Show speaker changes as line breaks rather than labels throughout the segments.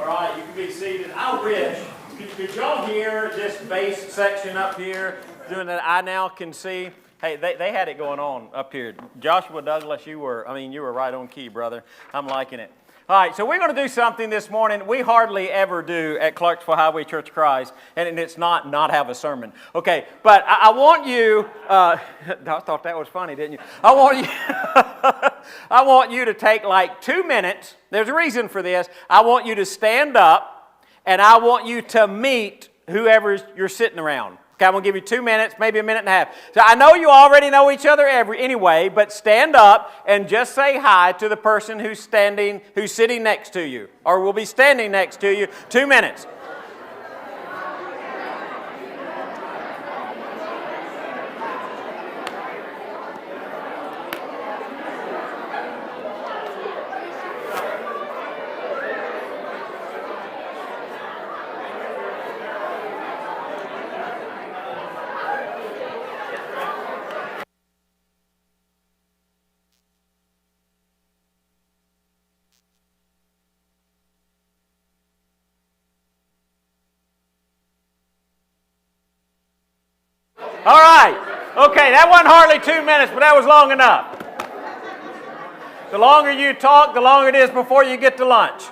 All right, you can be seated. I wish. Could y'all hear this bass section up here doing that? I now can see. Hey, they had it going on up here. Joshua Douglas, you were right on key, brother. I'm liking it. All right, so we're going to do something this morning we hardly ever do at Clarksville Highway Church of Christ, and it's not have a sermon. Okay, but I want you, I thought that was funny, didn't you? I want you to take like 2 minutes. There's a reason for this. I want you to stand up, and I want you to meet whoever you're sitting around. Okay, I'm going to give you 2 minutes, maybe a minute and a half. So I know you already know each other anyway, but stand up and just say hi to the person who's sitting next to you, or will be standing next to you. 2 minutes. All right. Okay, that wasn't hardly 2 minutes, but that was long enough. The longer you talk, the longer it is before you get to lunch.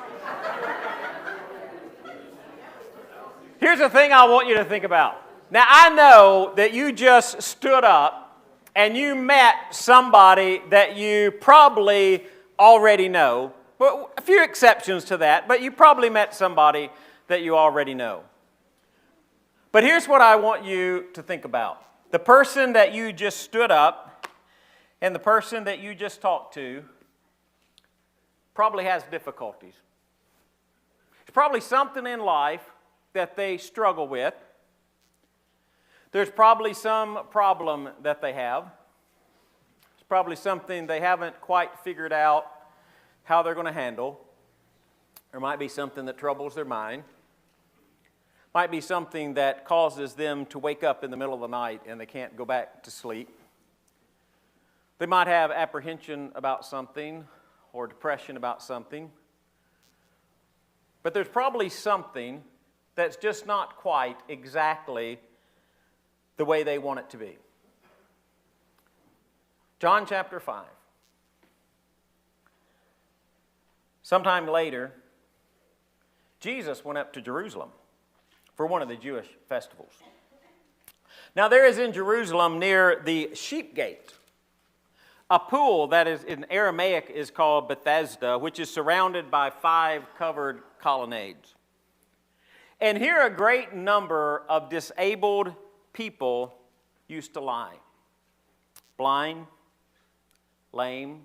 Here's the thing I want you to think about. Now, I know that you just stood up and you met somebody that you probably already know. Well, a few exceptions to that, but you probably met somebody that you already know. But here's what I want you to think about. The person that you just stood up and the person that you just talked to probably has difficulties. There's probably something in life that they struggle with. There's probably some problem that they have. There's probably something they haven't quite figured out how they're going to handle. There might be something that troubles their mind. Might be something that causes them to wake up in the middle of the night and they can't go back to sleep. They might have apprehension about something or depression about something. But there's probably something that's just not quite exactly the way they want it to be. John chapter 5. Sometime later, Jesus went up to Jerusalem for one of the Jewish festivals. Now there is in Jerusalem near the Sheep Gate a pool that is in Aramaic is called Bethesda, which is surrounded by 5 covered colonnades. And here a great number of disabled people used to lie. Blind, lame,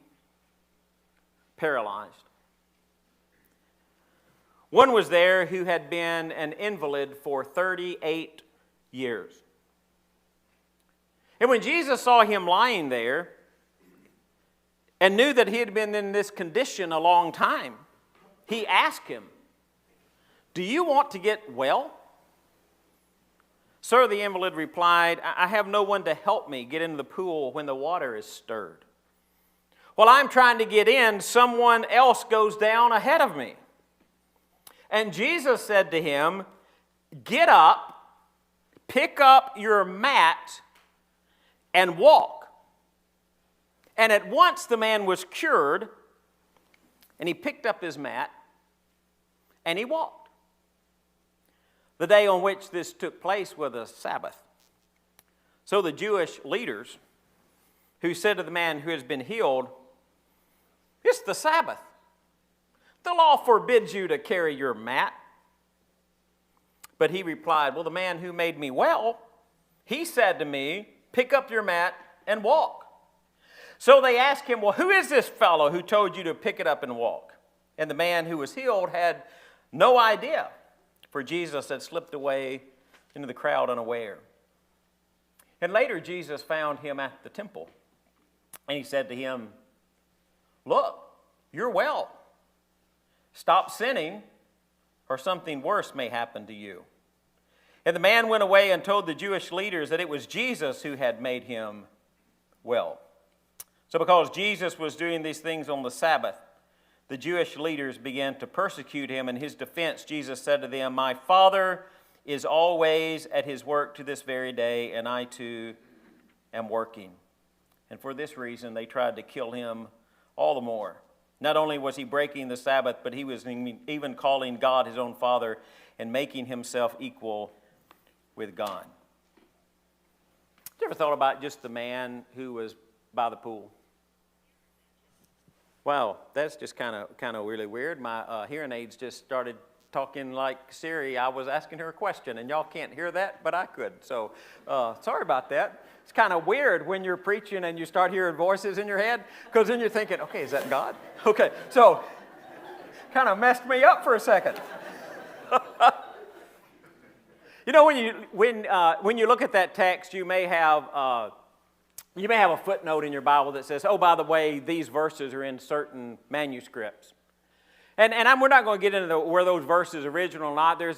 paralyzed. One was there who had been an invalid for 38 years. And when Jesus saw him lying there and knew that he had been in this condition a long time, he asked him, "Do you want to get well?" "Sir," the invalid replied, "I have no one to help me get into the pool when the water is stirred. While I'm trying to get in, someone else goes down ahead of me." And Jesus said to him, "Get up, pick up your mat, and walk." And at once the man was cured, and he picked up his mat, and he walked. The day on which this took place was a Sabbath. So the Jewish leaders, who said to the man who has been healed, "It's the Sabbath. The law forbids you to carry your mat." But he replied, "Well, the man who made me well, he said to me, 'Pick up your mat and walk.'" So they asked him, "Well, who is this fellow who told you to pick it up and walk?" And the man who was healed had no idea, for Jesus had slipped away into the crowd unaware. And later Jesus found him at the temple, and he said to him, "Look, you're well. Stop sinning, or something worse may happen to you." And the man went away and told the Jewish leaders that it was Jesus who had made him well. So because Jesus was doing these things on the Sabbath, the Jewish leaders began to persecute him. In his defense, Jesus said to them, "My Father is always at his work to this very day, and I too am working." And for this reason, they tried to kill him all the more. Not only was he breaking the Sabbath, but he was even calling God his own Father and making himself equal with God. You ever thought about just the man who was by the pool? Wow, that's just kind of really weird. My hearing aids just started talking like Siri. I was asking her a question, and y'all can't hear that, but I could. So sorry about that. It's kind of weird when you're preaching and you start hearing voices in your head, because then you're thinking, okay, is that God? Okay, so kind of messed me up for a second. You know, when you look at that text, you may have a footnote in your Bible that says, "Oh, by the way, these verses are in certain manuscripts." And we're not going to get into where those verses are original or not. There's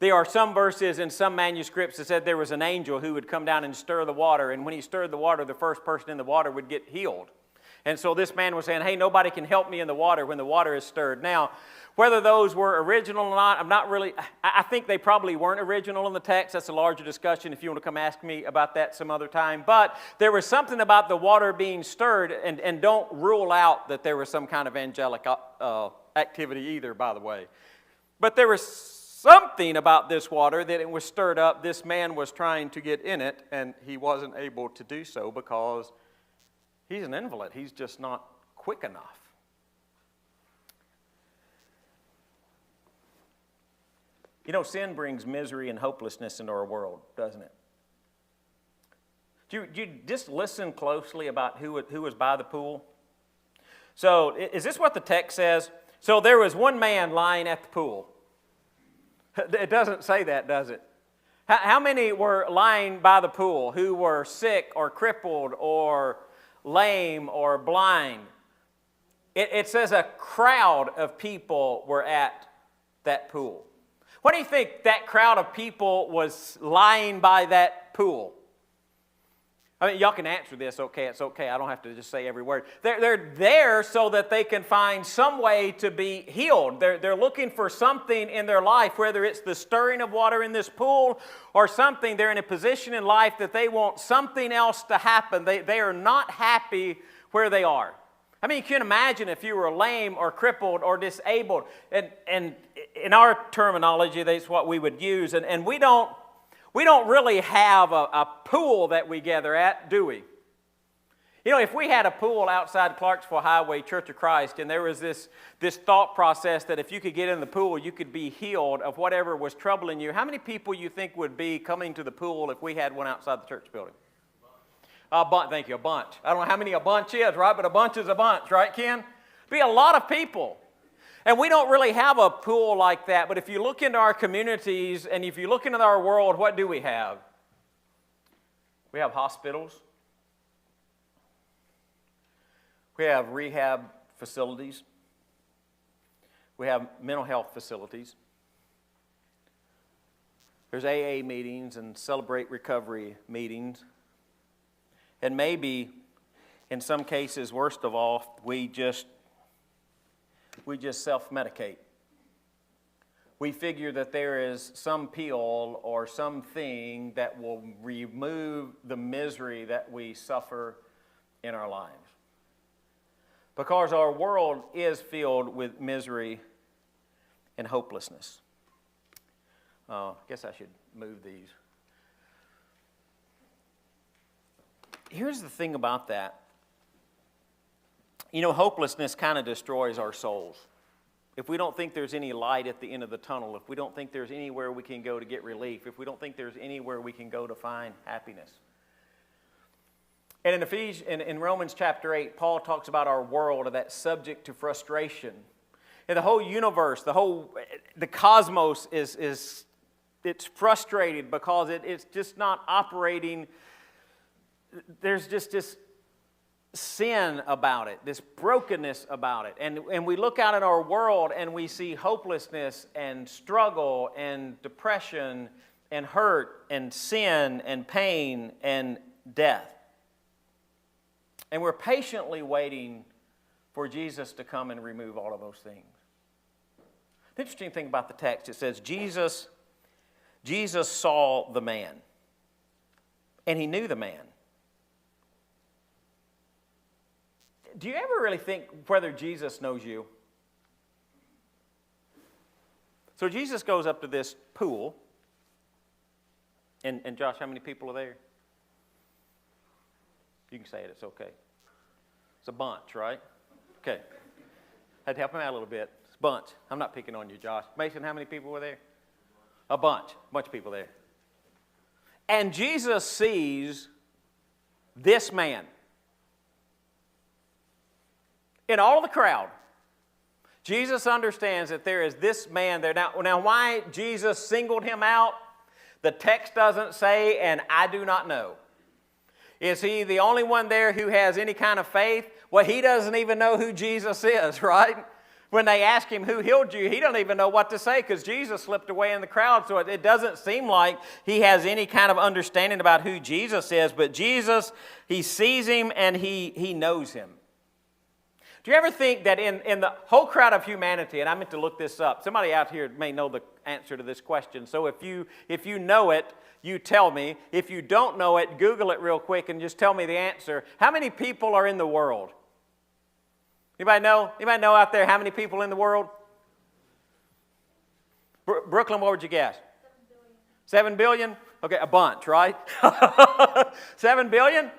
there are some verses in some manuscripts that said there was an angel who would come down and stir the water, and when he stirred the water, the first person in the water would get healed. And so this man was saying, "Hey, nobody can help me in the water when the water is stirred." Now, whether those were original or not, I think they probably weren't original in the text. That's a larger discussion if you want to come ask me about that some other time. But there was something about the water being stirred, and don't rule out that there was some kind of angelic activity either, by the way. But there was something about this water that it was stirred up. This man was trying to get in it, and he wasn't able to do so because he's an invalid. He's just not quick enough. You know, sin brings misery and hopelessness into our world, doesn't it? Do you just listen closely about who was by the pool? So, is this what the text says? So, there was one man lying at the pool. It doesn't say that, does it? How many were lying by the pool who were sick or crippled or lame or blind? It says a crowd of people were at that pool. What do you think that crowd of people was lying by that pool? I mean, y'all can answer this, okay, it's okay. I don't have to just say every word. They're there so that they can find some way to be healed. They're looking for something in their life, whether it's the stirring of water in this pool or something. They're in a position in life that they want something else to happen. They are not happy where they are. I mean, you can imagine if you were lame or crippled or disabled. And in our terminology, that's what we would use. And we don't really have a pool that we gather at, do we? You know, if we had a pool outside Clarksville Highway Church of Christ, and there was this thought process that if you could get in the pool, you could be healed of whatever was troubling you, how many people you think would be coming to the pool if we had one outside the church building? A bunch, thank you, a bunch. I don't know how many a bunch is, right? But a bunch is a bunch, right, Ken? Be a lot of people. And we don't really have a pool like that, but if you look into our communities and if you look into our world, what do we have? We have hospitals. We have rehab facilities. We have mental health facilities. There's AA meetings and Celebrate Recovery meetings. And maybe, in some cases, worst of all, we just self-medicate. We figure that there is some pill or something that will remove the misery that we suffer in our lives. Because our world is filled with misery and hopelessness. I guess I should move these. Here's the thing about that. You know, hopelessness kind of destroys our souls. If we don't think there's any light at the end of the tunnel, if we don't think there's anywhere we can go to get relief, if we don't think there's anywhere we can go to find happiness. And in Romans chapter 8, Paul talks about our world that's subject to frustration. And the whole universe, the cosmos it's frustrated because it's just not operating. There's just this sin about it, this brokenness about it. And we look out at our world and we see hopelessness and struggle and depression and hurt and sin and pain and death. And we're patiently waiting for Jesus to come and remove all of those things. The interesting thing about the text, it says Jesus saw the man, and he knew the man. Do you ever really think whether Jesus knows you? So Jesus goes up to this pool, and Josh, how many people are there? You can say it, it's okay. It's a bunch, right? Okay. Had to help him out a little bit. It's a bunch. I'm not picking on you, Josh. Mason, how many people were there? A bunch of people there. And Jesus sees this man in all of the crowd. Jesus understands that there is this man there. Now why Jesus singled him out, the text doesn't say, and I do not know. Is he the only one there who has any kind of faith? Well, he doesn't even know who Jesus is, right? When they ask him who healed you, he doesn't even know what to say because Jesus slipped away in the crowd. So it doesn't seem like he has any kind of understanding about who Jesus is. But Jesus, he sees him and he knows him. Do you ever think that in the whole crowd of humanity, and I meant to look this up, somebody out here may know the answer to this question. So if you know it, you tell me. If you don't know it, Google it real quick and just tell me the answer. How many people are in the world? Anybody know? Anybody know out there how many people in the world? Brooklyn, what would you guess? 7 billion. 7 billion? Okay, a bunch, right? 7 billion?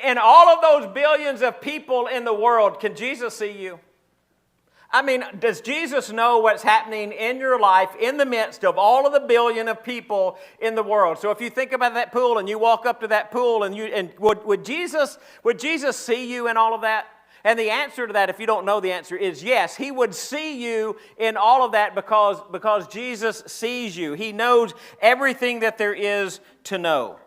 In all of those billions of people in the world, can Jesus see you? I mean, does Jesus know what's happening in your life in the midst of all of the billion of people in the world? So if you think about that pool and you walk up to that pool and would Jesus see you in all of that? And the answer to that, if you don't know the answer, is yes. He would see you in all of that because Jesus sees you. He knows everything that there is to know.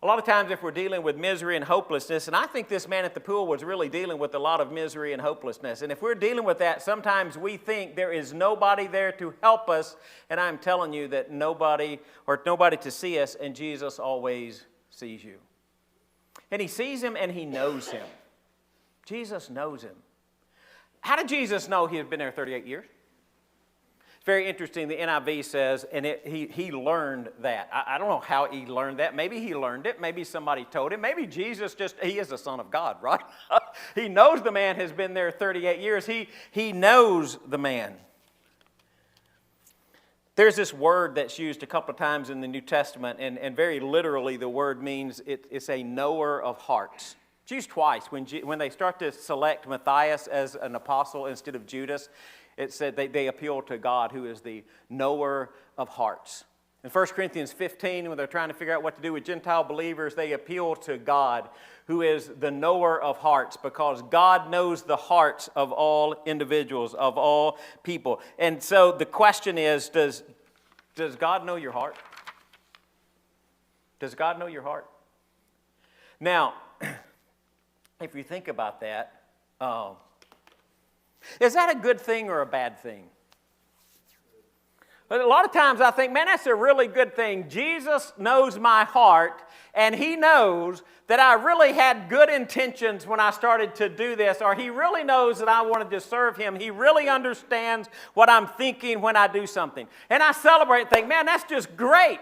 A lot of times if we're dealing with misery and hopelessness, and I think this man at the pool was really dealing with a lot of misery and hopelessness, and if we're dealing with that, sometimes we think there is nobody there to help us, and I'm telling you that nobody to see us, and Jesus always sees you. And he sees him and he knows him. Jesus knows him. How did Jesus know he had been there 38 years? It's very interesting. The NIV says, and he learned that. I don't know how he learned that. Maybe he learned it. Maybe somebody told him. Maybe Jesus he is the Son of God, right? He knows the man has been there 38 years. He knows the man. There's this word that's used a couple of times in the New Testament, and very literally the word means it's a knower of hearts. It's used twice. When they start to select Matthias as an apostle instead of Judas, it said they appeal to God, who is the knower of hearts. In 1 Corinthians 15, when they're trying to figure out what to do with Gentile believers, they appeal to God, who is the knower of hearts, because God knows the hearts of all individuals, of all people. And so the question is, does God know your heart? Does God know your heart? Now, if you think about that, is that a good thing or a bad thing? But a lot of times I think, man, that's a really good thing. Jesus knows my heart, and he knows that I really had good intentions when I started to do this, or he really knows that I wanted to serve him. He really understands what I'm thinking when I do something. And I celebrate and think, man, that's just great.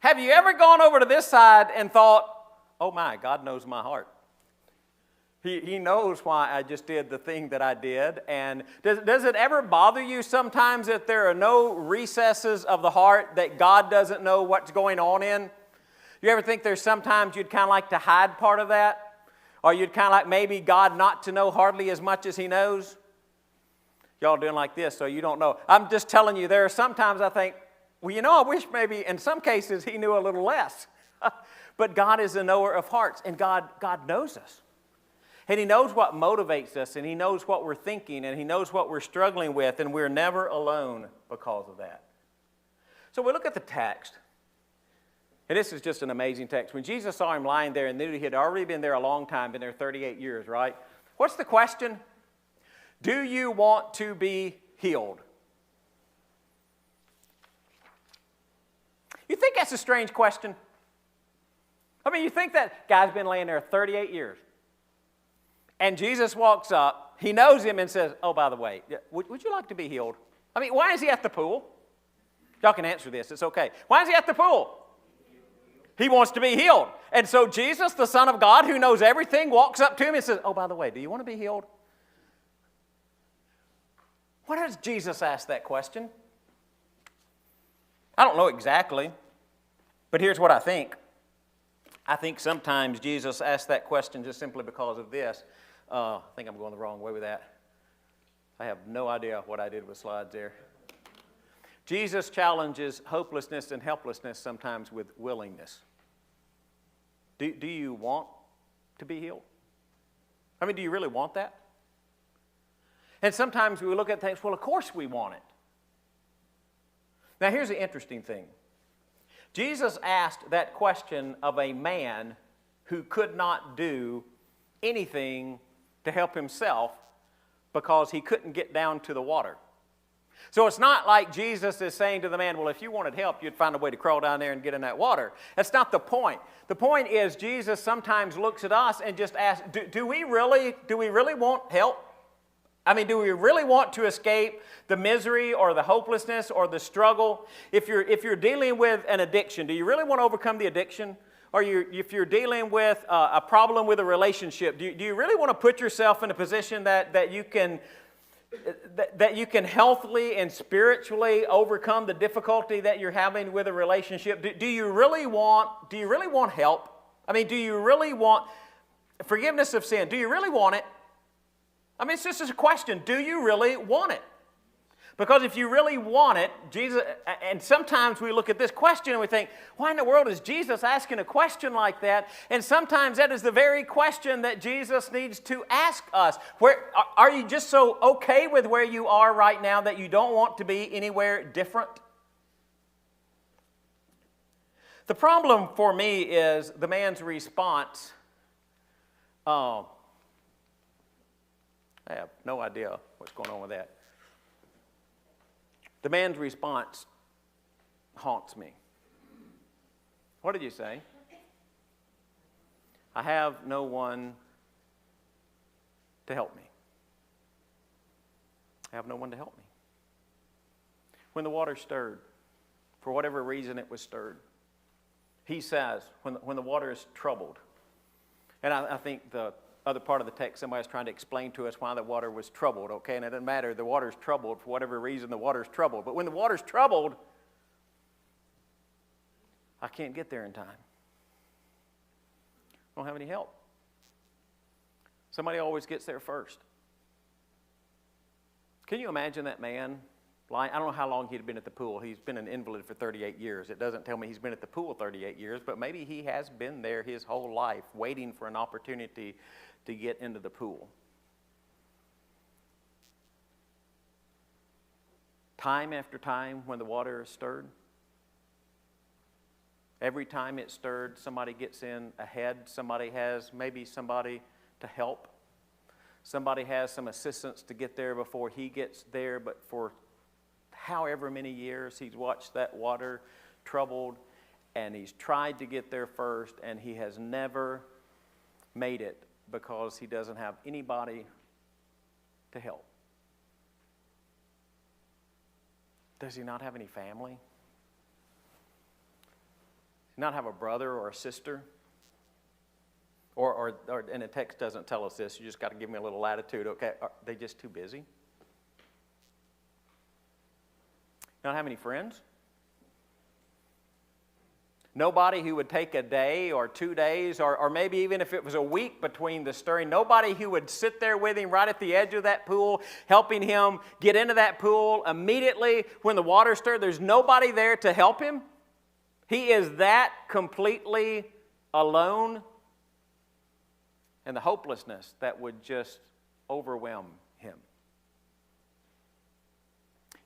Have you ever gone over to this side and thought, oh my, God knows my heart? He knows why I just did the thing that I did. And does it ever bother you sometimes that there are no recesses of the heart that God doesn't know what's going on in? You ever think there's sometimes you'd kind of like to hide part of that? Or you'd kind of like maybe God not to know hardly as much as he knows? Y'all doing like this, so you don't know. I'm just telling you, there are sometimes I think, well, you know, I wish maybe in some cases he knew a little less. But God is a knower of hearts, and God knows us. And he knows what motivates us, and he knows what we're thinking, and he knows what we're struggling with, and we're never alone because of that. So we look at the text, and this is just an amazing text. When Jesus saw him lying there and knew he had already been there a long time, been there 38 years, right? What's the question? Do you want to be healed? You think that's a strange question? I mean, you think that guy's been laying there 38 years. And Jesus walks up, he knows him and says, oh, by the way, would you like to be healed? I mean, why is he at the pool? Y'all can answer this, it's okay. Why is he at the pool? He wants to be healed. And so Jesus, the Son of God, who knows everything, walks up to him and says, oh, by the way, do you want to be healed? Why does Jesus ask that question? I don't know exactly, but here's what I think. I think sometimes Jesus asks that question just simply because of this. I think I'm going the wrong way with that. I have no idea what I did with slides there. Jesus challenges hopelessness and helplessness sometimes with willingness. Do you want to be healed? I mean, do you really want that? And sometimes we look at things, well, of course we want it. Now, here's the interesting thing. Jesus asked that question of a man who could not do anything to help himself because he couldn't get down to the water. So it's not like Jesus is saying to the man, well, if you wanted help, you'd find a way to crawl down there and get in that water. That's not the point. The point is Jesus sometimes looks at us and just asks, do we really want help? I mean, do we really want to escape the misery or the hopelessness or the struggle? If you're dealing with an addiction, do you really want to overcome the addiction? Or if you're dealing with a problem with a relationship, do you really want to put yourself in a position that you can healthily and spiritually overcome the difficulty that you're having with a relationship? Do you really want help? I mean, do you really want forgiveness of sin? Do you really want it? I mean, it's just a question. Do you really want it? Because if you really want it, Jesus, and sometimes we look at this question and we think, why in the world is Jesus asking a question like that? And sometimes that is the very question that Jesus needs to ask us. Are you just so okay with where you are right now that you don't want to be anywhere different? The problem for me is the man's response. I have no idea what's going on with that. The man's response haunts me. What did you say? I have no one to help me. I have no one to help me. When the water stirred, for whatever reason it was stirred, he says, when the water is troubled, and I think the other part of the text, somebody's trying to explain to us why the water was troubled, okay? And it doesn't matter, the water's troubled for whatever reason, the water's troubled. But when the water's troubled, I can't get there in time. I don't have any help. Somebody always gets there first. Can you imagine that man? I don't know how long he'd been at the pool. He's been an invalid for 38 years. It doesn't tell me he's been at the pool 38 years, but maybe he has been there his whole life waiting for an opportunity to get into the pool. Time after time when the water is stirred, every time it's stirred, somebody gets in ahead. Somebody has maybe somebody to help. Somebody has some assistance to get there before he gets there, but for however many years he's watched that water troubled, and he's tried to get there first, and he has never made it because he doesn't have anybody to help. Does he not have any family? Does he not have a brother or a sister? Or and the text doesn't tell us this. You just got to give me a little latitude. Okay, are they just too busy? Not have any friends? Nobody who would take a day or 2 days or maybe even if it was a week between the stirring, nobody who would sit there with him right at the edge of that pool, helping him get into that pool immediately when the water stirred. There's nobody there to help him. He is that completely alone. And the hopelessness that would just overwhelm him.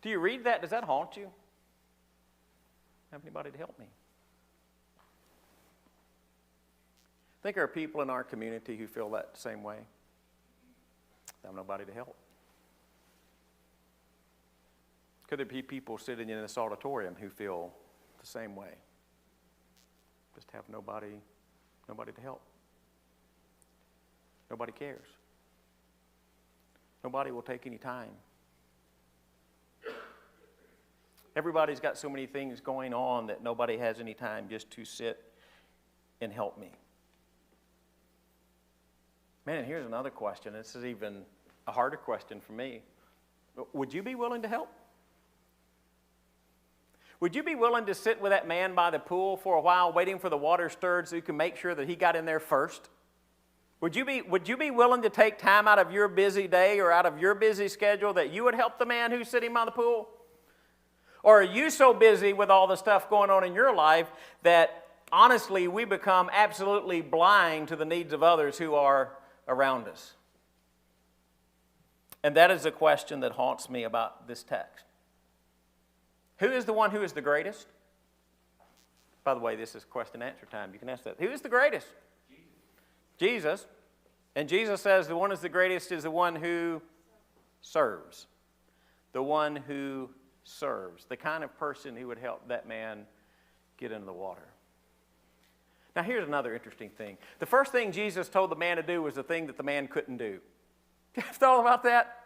Do you read that? Does that haunt you? Have anybody to help me? I think there are people in our community who feel that same way. They have nobody to help. Could there be people sitting in this auditorium who feel the same way? Just have nobody Nobody to help. Nobody cares. Nobody will take any time. Everybody's got so many things going on that nobody has any time just to sit and help me. Man, and here's another question. This is even a harder question for me. Would you be willing to help? Would you be willing to sit with that man by the pool for a while, waiting for the water stirred so you can make sure that he got in there first? Would you be willing to take time out of your busy day or out of your busy schedule that you would help the man who's sitting by the pool? Or are you so busy with all the stuff going on in your life that honestly we become absolutely blind to the needs of others who are around us? And that is a question that haunts me about this text. Who is the one who is the greatest? By the way, this is question and answer time. You can ask that. Who is the greatest? Jesus. And Jesus says the one who's the greatest is the one who serves. The one who serves. The kind of person who would help that man get into the water. Now here's another interesting thing. The first thing Jesus told the man to do was the thing that the man couldn't do. You ever thought about that?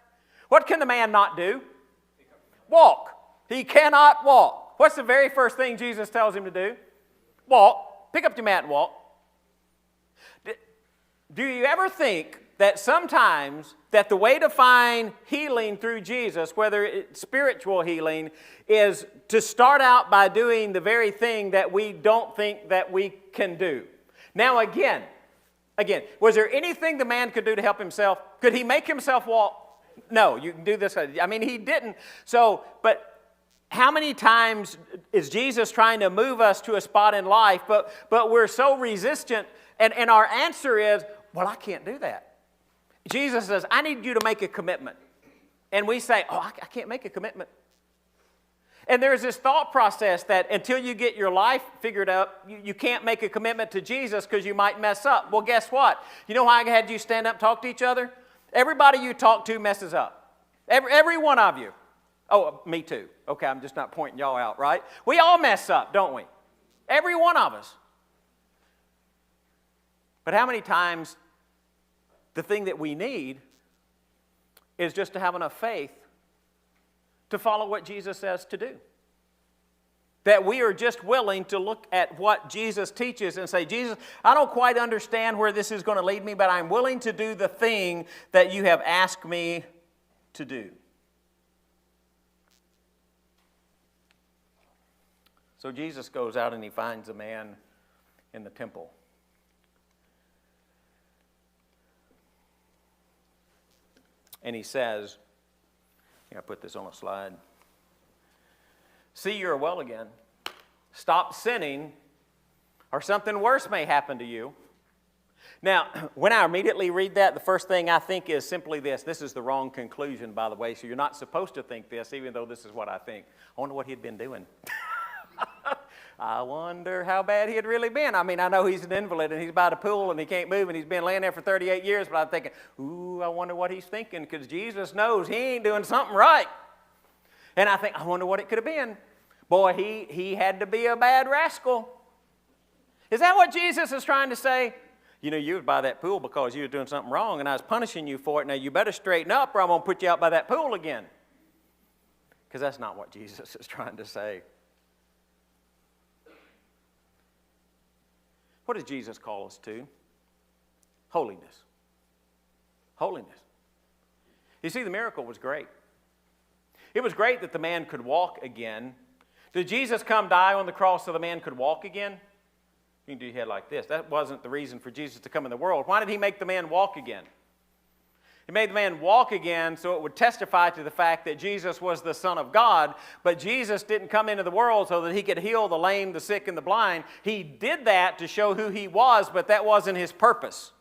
What can the man not do? Walk. He cannot walk. What's the very first thing Jesus tells him to do? Walk. Pick up your mat and walk. Do you ever think that sometimes that the way to find healing through Jesus, whether it's spiritual healing, is to start out by doing the very thing that we don't think that we can do? Now again, was there anything the man could do to help himself? Could he make himself walk? No, you can do this. I mean, he didn't. So, but how many times is Jesus trying to move us to a spot in life, but we're so resistant, and our answer is, well, I can't do that. Jesus says, I need you to make a commitment. And we say, I can't make a commitment. And there's this thought process that until you get your life figured out, you can't make a commitment to Jesus because you might mess up. Well, guess what? You know how I had you stand up and talk to each other? Everybody you talk to messes up. Every one of you. Oh, me too. Okay, I'm just not pointing y'all out, right? We all mess up, don't we? Every one of us. But how many times the thing that we need is just to have enough faith to follow what Jesus says to do? That we are just willing to look at what Jesus teaches and say, Jesus, I don't quite understand where this is going to lead me, but I'm willing to do the thing that you have asked me to do. So Jesus goes out and he finds a man in the temple. And he says, I put this on a slide. See, you're well again. Stop sinning, or something worse may happen to you. Now, when I immediately read that, the first thing I think is simply this. This is the wrong conclusion, by the way, so you're not supposed to think this, even though this is what I think. I wonder what he'd been doing. I wonder how bad he had really been. I mean, I know he's an invalid and he's by the pool and he can't move and he's been laying there for 38 years, but I'm thinking, I wonder what he's thinking, because Jesus knows he ain't doing something right. And I think, I wonder what it could have been. Boy, he had to be a bad rascal. Is that what Jesus is trying to say? You know, you was by that pool because you were doing something wrong and I was punishing you for it. Now you better straighten up or I'm going to put you out by that pool again. Because that's not what Jesus is trying to say. What does Jesus call us to? Holiness. Holiness. You see, the miracle was great. It was great that the man could walk again. Did Jesus come die on the cross so the man could walk again? You can do your head like this. That wasn't the reason for Jesus to come in the world. Why did he make the man walk again? He made the man walk again so it would testify to the fact that Jesus was the Son of God, but Jesus didn't come into the world so that he could heal the lame, the sick, and the blind. He did that to show who he was, but that wasn't his purpose.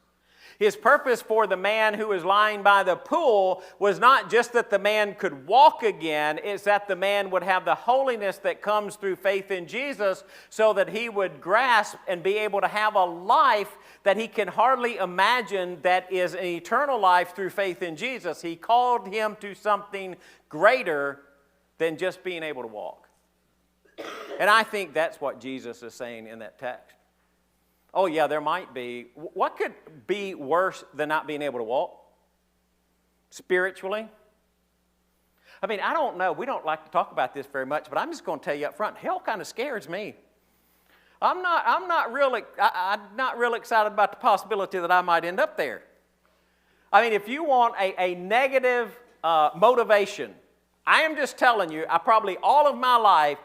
His purpose for the man who was lying by the pool was not just that the man could walk again, it's that the man would have the holiness that comes through faith in Jesus so that he would grasp and be able to have a life that he can hardly imagine that is an eternal life through faith in Jesus. He called him to something greater than just being able to walk. And I think that's what Jesus is saying in that text. Oh, yeah, there might be. What could be worse than not being able to walk? Spiritually? I mean, I don't know. We don't like to talk about this very much, but I'm just going to tell you up front, hell kind of scares me. I'm not really excited about the possibility that I might end up there. I mean, if you want a negative motivation, I am just telling you, probably all of my life,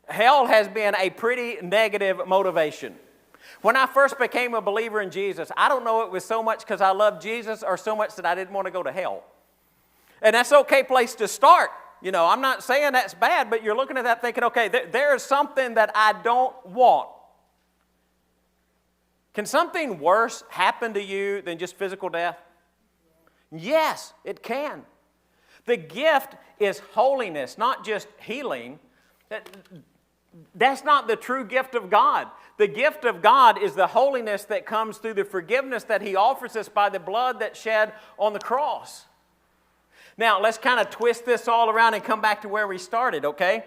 hell has been a pretty negative motivation. When I first became a believer in Jesus, I don't know it was so much because I loved Jesus or so much that I didn't want to go to hell. And that's an okay place to start. You know, I'm not saying that's bad, but you're looking at that thinking, okay, there is something that I don't want. Can something worse happen to you than just physical death? Yes, it can. The gift is holiness, not just healing. That's not the true gift of God. The gift of God is the holiness that comes through the forgiveness that He offers us by the blood that's shed on the cross. Now, let's kind of twist this all around and come back to where we started, okay?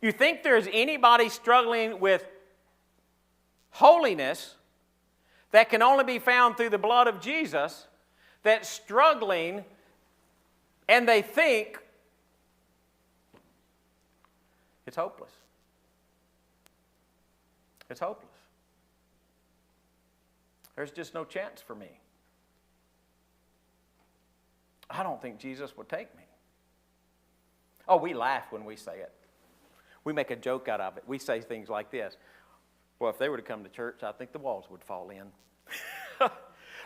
You think there's anybody struggling with holiness that can only be found through the blood of Jesus that's struggling and they think it's hopeless? It's hopeless. There's just no chance for me. I don't think Jesus would take me. Oh, we laugh when we say it. We make a joke out of it. We say things like this. Well, if they were to come to church, I think the walls would fall in.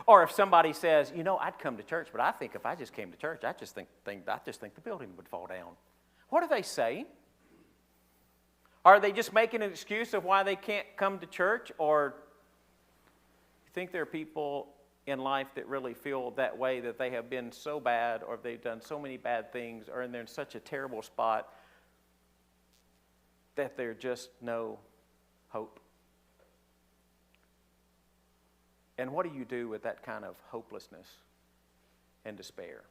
Or if somebody says, you know, I'd come to church, but I think if I just came to church, I just think the building would fall down. What are they saying? Are they just making an excuse of why they can't come to church? Or you think there are people in life that really feel that way, that they have been so bad or they've done so many bad things or they're in such a terrible spot that there's just no hope? And what do you do with that kind of hopelessness and despair?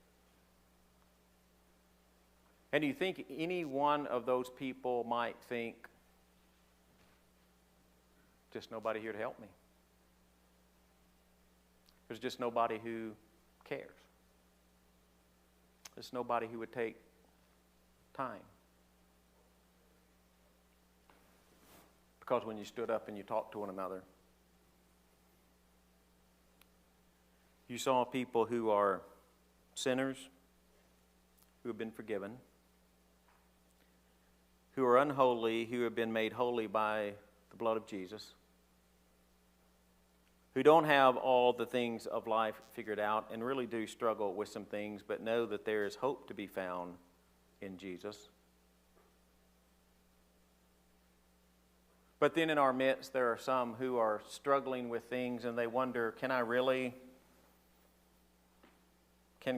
And do you think any one of those people might think, just nobody here to help me? There's just nobody who cares. There's nobody who would take time. Because when you stood up and you talked to one another, you saw people who are sinners, who have been forgiven, who are unholy, who have been made holy by the blood of Jesus, who don't have all the things of life figured out and really do struggle with some things, but know that there is hope to be found in Jesus. But then in our midst, there are some who are struggling with things and they wonder, can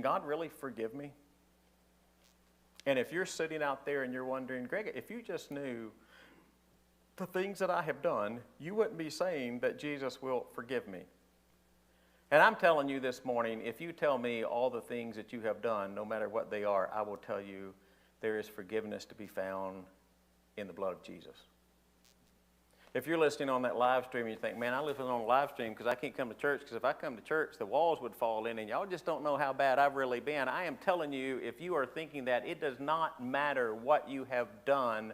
God really forgive me? And if you're sitting out there and you're wondering, Greg, if you just knew the things that I have done, you wouldn't be saying that Jesus will forgive me. And I'm telling you this morning, if you tell me all the things that you have done, no matter what they are, I will tell you there is forgiveness to be found in the blood of Jesus. If you're listening on that live stream and you think, man, I listen on a live stream because I can't come to church, because if I come to church, the walls would fall in and y'all just don't know how bad I've really been. I am telling you, if you are thinking that, it does not matter what you have done,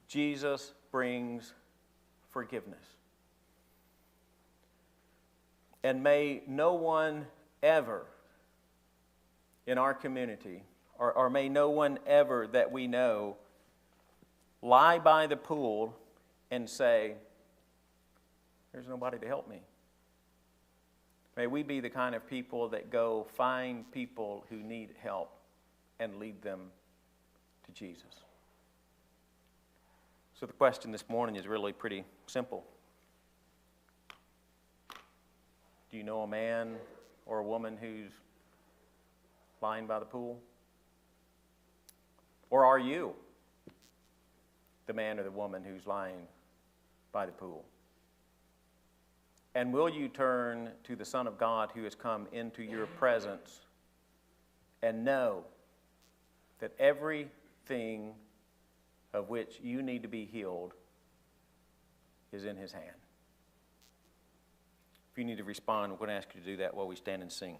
Jesus brings forgiveness. And may no one ever in our community, or may no one ever that we know, lie by the pool and say, there's nobody to help me. May we be the kind of people that go find people who need help and lead them to Jesus. So the question this morning is really pretty simple. Do you know a man or a woman who's lying by the pool? Or are you the man or the woman who's lying by the pool? And will you turn to the Son of God who has come into your presence and know that everything of which you need to be healed is in His hand? If you need to respond, we're going to ask you to do that while we stand and sing.